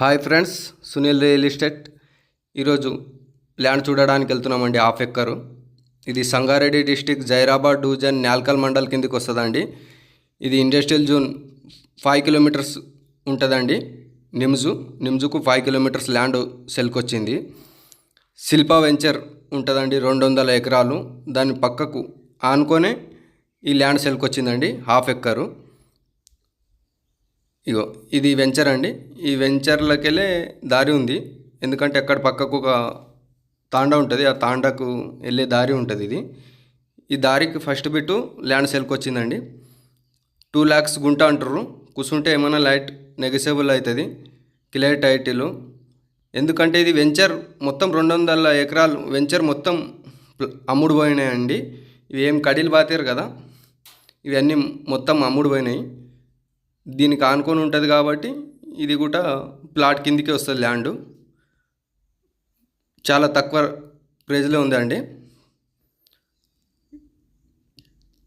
Hi friends, Sunil real estate. ఈరోజు land చూడడానికి వెళ్తున్నామండి. హాఫ్ ఎక్కరు. ఇది సంగారెడ్డి డిస్టిక్, జైరాబాద్ డివిజన్, న్యాల్కల్ మండల్ కిందకి వస్తుందండి. ఇది ఇండస్ట్రియల్ జోన్ 5 కిలోమీటర్స్ ఉంటుందండి. నిమ్జుకు 5 కిలోమీటర్స్ ల్యాండ్ సెల్కి వచ్చింది. శిల్పా వెంచర్ ఉంటుందండి, 200 ఎకరాలు. దాని పక్కకు ఆనుకొనే ఈ ల్యాండ్ సెల్కి వచ్చిందండి, హాఫ్ ఎక్కరు. ఇగో ఇది వెంచర్ అండి. ఈ వెంచర్లోకి వెళ్ళే దారి ఉంది, ఎందుకంటే అక్కడ పక్కకు ఒక తాండా ఉంటుంది, ఆ తాండాకు వెళ్ళే దారి ఉంటుంది. ఈ దారికి ఫస్ట్ బిట్టు ల్యాండ్ సేల్కి వచ్చిందండి. 2 lakhs గుంట అంటారు. కూర్చుంటే ఏమైనా లైట్ నెగోషియబుల్ అవుతుంది, క్లియర్ టైటిల్. ఎందుకంటే ఇది వెంచర్ మొత్తం 200 ఎకరాలు వెంచర్ మొత్తం అమ్ముడు పోయినాయండి. ఇవి ఏం కడీలు బాతారు కదా, ఇవన్నీ మొత్తం అమ్ముడు పోయినాయి. దీనికి ఆనుకొని ఉంటుంది కాబట్టి ఇది కూడా ప్లాట్ కిందికి వస్తుంది. ల్యాండ్ చాలా తక్కువ ప్రైజ్లో ఉందండి.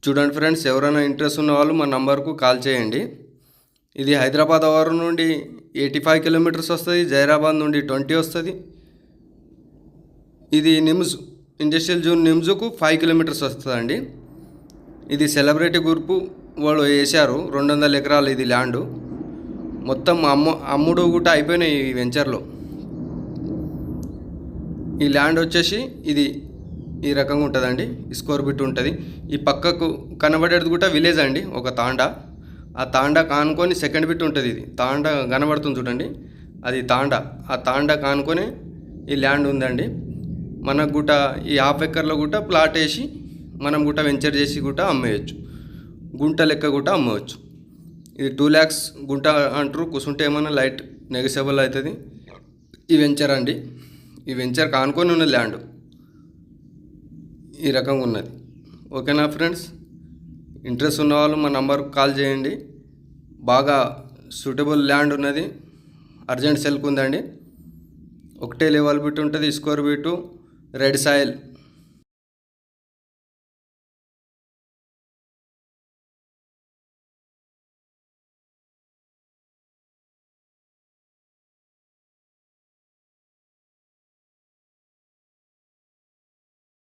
చూడండి ఫ్రెండ్స్, ఎవరైనా ఇంట్రెస్ట్ ఉన్న వాళ్ళు మా నంబర్కు కాల్ చేయండి. ఇది హైదరాబాద్ ఓవర్ నుండి 85 కిలోమీటర్స్ వస్తుంది, జైరాబాద్ నుండి 20 వస్తుంది. ఇది ఇండస్ట్రియల్ జోన్ నిమ్జుకు 5 కిలోమీటర్స్ వస్తుందండి. ఇది సెలబ్రిటీ గ్రూపు వాళ్ళు వేశారు, 200 ఎకరాలు ఇది ల్యాండు. మొత్తం అమ్ముడు కూడా అయిపోయినాయి ఈ వెంచర్లో. ఈ ల్యాండ్ వచ్చేసి ఇది ఈ రకంగా ఉంటుందండి, స్క్వేర్ బిట్ ఉంటుంది. ఈ పక్కకు కనబడేది కూడా విలేజ్ అండి, ఒక తాండా. ఆ తాండా కానుకొని సెకండ్ బిట్ ఉంటుంది. ఇది తాండా కనబడుతుంది చూడండి, అది తాండా. ఆ తాండా కానుకొని ఈ ల్యాండ్ ఉందండి. మనకు కూడా ఈ హాఫ్ ఎక్కర్లో కూడా ప్లాట్ వేసి మనం కూడా వెంచర్ చేసి కూడా అమ్మేయచ్చు, గుంట లెక్క కూడా అమ్మవచ్చు. ఇది 2 lakhs గుంట అంటారు. కూర్చుంటే ఏమైనా లైట్ నెగోషియబుల్ అవుతుంది. ఈ వెంచర్ అండి, ఈ వెంచర్ కానుకొని ఉన్న ల్యాండ్ ఈ రకంగా ఉన్నది. ఓకేనా ఫ్రెండ్స్, ఇంట్రెస్ట్ ఉన్న వాళ్ళు మా నంబర్కి కాల్ చేయండి. బాగా సూటబుల్ ల్యాండ్ ఉన్నది, అర్జెంట్ సెల్కి ఉందండి. ఒకటే లెవెల్ బిట్ ఉంటుంది, స్క్వేర్ బిట్, రెడ్ సాయిల్.